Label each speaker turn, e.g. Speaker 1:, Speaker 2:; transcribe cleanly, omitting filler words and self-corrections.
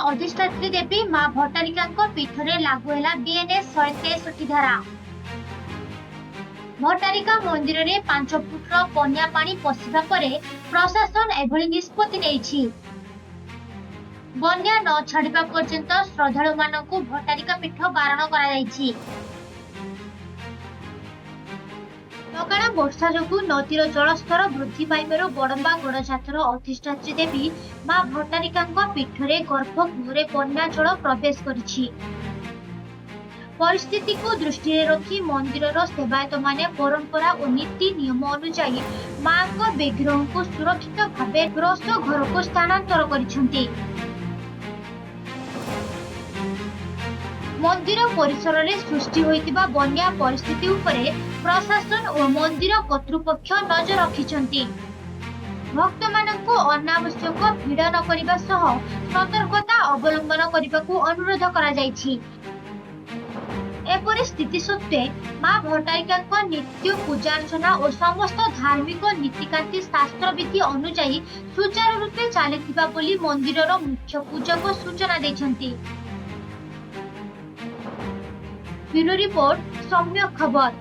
Speaker 1: अधिष्ठात्री देवी मां भट्टारिका पीठरे लागू है बीएनएस 163 धारा। भट्टारिका मंदिर में 5 फुटर बन्या पानी पशिबा परे प्रशासन एभली निष्पत्ति नेइछि। बन्या न छाड़िबा पर्यंत श्रद्धालु मानकु भट्टारिका पीठ बारण करा जायछि। लगाण वर्षा जोगु नदीर जलस्तर वृद्धि पाइबारु बड़म्बा गड़जातर अधिष्ठात्री देवी मां भट्टारिका पीठरे गर्भगृह बन्या जल प्रवेश करिछि। परिस्थिति को दृष्टि रखी मंदिर सेवायत माने परंपरा और नीति नियम अनुसार मां विग्रह को सुरक्षित भाव ग्रस्त घर को स्थानांतर करिसेंति। मंदिर परिसर में सृष्टि होइतिबा बन्या परिस्थिति उपरे प्रशासन और मंदिर कर्तृपक्ष नजर रखिछंती। भक्त मानकु अनावश्यक भिड़ न करिबा सह सतर्कता अवलंबन करने अनुरोध करा जायछि। एपरि स्थिति सत्वे मां भट्टारिका नित्य पूजार्चना और समस्त धार्मिक नीतिकांति शास्त्र विधि अनुसार सुचारू रूपे चलिथिबा बोली मंदिरर मुख्य पूजक सूचना दैछंती। ब्यूरो रिपोर्ट सम्यक खबर।